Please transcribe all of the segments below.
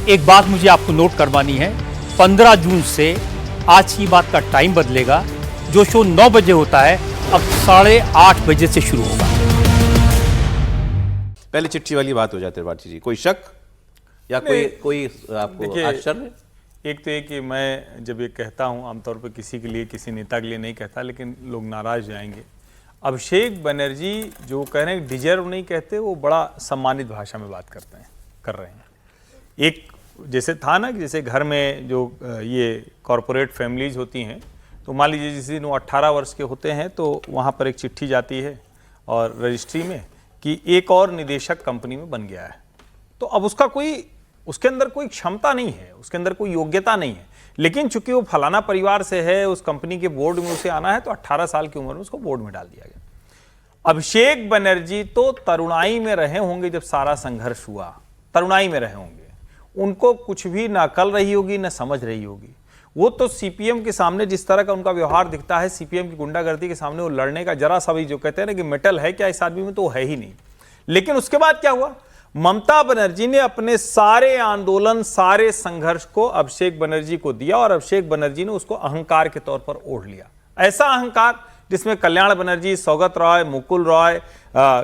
एक बात मुझे आपको नोट करवानी है, 15 जून से आज की बात का टाइम बदलेगा। जो शो 9 बजे होता है अब 8:30 बजे से शुरू होगा। पहले चिट्ठी वाली बात हो जाती है त्रिपाठी जी, कोई शक या कोई आपको आश्चर्य? एक तो ये कि मैं जब ये कहता हूँ आमतौर पर किसी के लिए, किसी नेता के लिए नहीं कहता, लेकिन लोग नाराज जाएंगे। अभिषेक बनर्जी जो कह रहे हैं डिजर्व नहीं कहते, वो बड़ा सम्मानित भाषा में बात कर रहे हैं। एक जैसे था ना कि जैसे घर में जो ये कॉरपोरेट फैमिलीज होती हैं, तो मान लीजिए जिस दिन वो 18 वर्ष के होते हैं तो वहाँ पर एक चिट्ठी जाती है और रजिस्ट्री में कि एक और निदेशक कंपनी में बन गया है। तो अब उसके अंदर कोई क्षमता नहीं है, उसके अंदर कोई योग्यता नहीं है, लेकिन चूंकि वो फलाना परिवार से है, उस कंपनी के बोर्ड में उसे आना है, तो 18 साल की उम्र में उसको बोर्ड में डाल दिया गया। अभिषेक बनर्जी तो तरुणाई में रहे होंगे जब सारा संघर्ष हुआ, तरुणाई में रहे होंगे, उनको कुछ भी ना अकल रही होगी ना समझ रही होगी। वो तो सीपीएम के सामने जिस तरह का उनका व्यवहार दिखता है, सीपीएम की गुंडागर्दी के सामने वो लड़ने का जरा सा भी, जो कहते हैं ना कि मेटल है क्या इस आदमी में, तो वो है ही नहीं। लेकिन उसके बाद क्या हुआ, ममता बनर्जी ने अपने सारे आंदोलन, सारे संघर्ष को अभिषेक बनर्जी को दिया और अभिषेक बनर्जी ने उसको अहंकार के तौर पर ओढ़ लिया। ऐसा अहंकार जिसमें कल्याण बनर्जी, सौगत रॉय, मुकुल रॉय,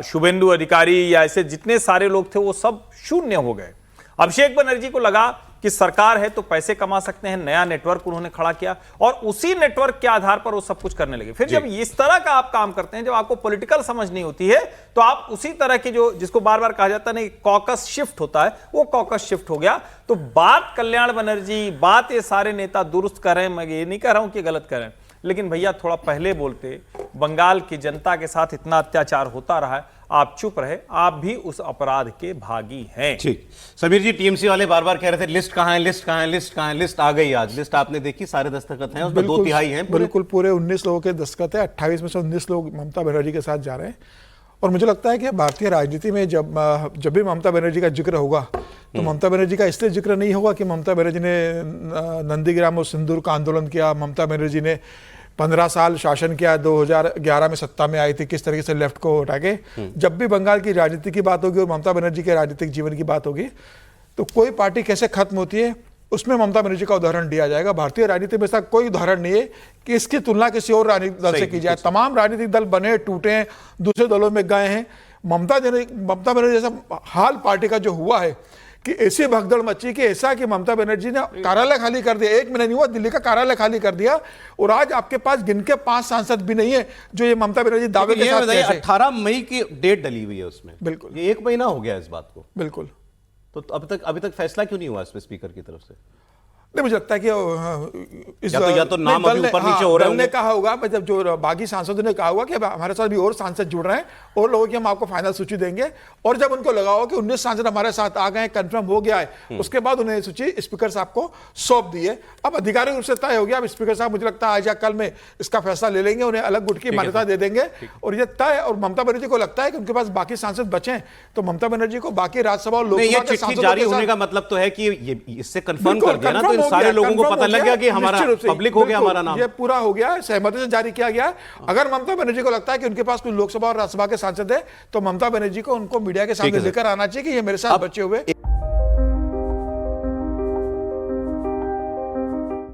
शुभेंदु अधिकारी या ऐसे जितने सारे लोग थे वो सब शून्य हो गए। अभिषेक बनर्जी को लगा कि सरकार है तो पैसे कमा सकते हैं, नया नेटवर्क उन्होंने खड़ा किया और उसी नेटवर्क के आधार पर वो सब कुछ करने लगे। फिर जब इस तरह का आप काम करते हैं, जब आपको पॉलिटिकल समझ नहीं होती है, तो आप उसी तरह की जो जिसको बार बार कहा जाता है ना कॉकस शिफ्ट होता है, वो कॉकस शिफ्ट हो गया। तो बात कल्याण बनर्जी, बात ये सारे नेता दुरुस्त कर रहे हैं, मैं ये नहीं कह रहा हूं कि गलत कर रहे हैं, लेकिन भैया थोड़ा पहले बोलते। बंगाल की जनता के साथ इतना अत्याचार होता रहा है, आप चुप रहे, आप भी उस अपराध के भागी हैं। ठीक, समीर जी, टीएमसी वाले बार बार कह रहे थे लिस्ट कहां है, लिस्ट कहां है, लिस्ट कहां है, लिस्ट आ गई। आज लिस्ट आपने देखी, सारे दस्तखत हैं उसमें, 2/3 हैं। बिल्कुल पूरे 19 लोगों के दस्तखत है, 28 में से 19 लोग ममता बनर्जी के साथ जा रहे हैं। और मुझे लगता है कि भारतीय राजनीति में जब भी ममता बनर्जी का जिक्र होगा, तो ममता बनर्जी का इसलिए जिक्र नहीं होगा कि ममता बनर्जी ने नंदीग्राम और सिंदूर का आंदोलन किया, ममता बनर्जी ने 15 साल शासन किया, 2011 में सत्ता में आई थी, किस तरीके से लेफ्ट को हटा के। जब भी बंगाल की राजनीति की बात होगी और ममता बनर्जी के राजनीतिक जीवन की बात होगी, तो कोई पार्टी कैसे खत्म होती है उसमें ममता बनर्जी का उदाहरण दिया जाएगा। भारतीय राजनीति में ऐसा कोई उदाहरण नहीं है कि इसकी तुलना किसी और राजनीतिक दल से की जाए। तमाम राजनीतिक दल बने, टूटे, दूसरे दलों में गए हैं। ममता बनर्जी जैसा हाल पार्टी का जो हुआ है कि ऐसी भगदड़ मची कि ऐसा कि ममता बनर्जी ने कार्यालय खाली कर दिया, 1 महीना नहीं हुआ, दिल्ली का कार्यालय खाली कर दिया। और आज आपके पास गिन के 5 सांसद भी नहीं है जो ये ममता बनर्जी दावे के साथ। 18 मई की डेट डली हुई है उसमें। बिल्कुल, ये 1 महीना हो गया इस बात को। बिल्कुल। तो अभी तक फैसला क्यों नहीं हुआ इसमें स्पीकर की तरफ से? नहीं, मुझे लगता है कि या तो नाम अभी ऊपर नीचे हो रहे होंगे। कहा होगा, मतलब जो बाकी सांसदों ने कहा होगा कि हमारे साथ भी और सांसद जुड़ रहे हैं और लोगों की हम आपको फाइनल सूची देंगे। और जब उनको लगा हो कि 19 सांसद हमारे साथ आ गए, कंफर्म हो गया है, उसके बाद उन्हें सूची स्पीकर साहब को सौंप दी है। अब आधिकारिक रूप से तय हो गया। अब स्पीकर साहब मुझे लगता है आज या कल में इसका फैसला ले लेंगे, उन्हें अलग गुट की मान्यता दे देंगे और ये तय। और ममता बनर्जी को लगता है कि उनके पास बाकी सांसद बचे, तो ममता बनर्जी को बाकी राज्यसभा और लोकसभा के सांसदों जारी होने का मतलब तो है कि इससे कंफर्म कर दिया ना, तो इन सारे लोगों को लग गया कि हमारा पब्लिक हो गया, हमारा नाम ये पूरा हो गया, सहमति से जारी किया गया। अगर ममता बनर्जी को लगता है कि उनके पास कोई लोकसभा और राज्यसभा के सांसद है, तो ममता बनर्जी को उनको मीडिया के सामने लेकर आना चाहिए कि ये मेरे साथ बचे हुए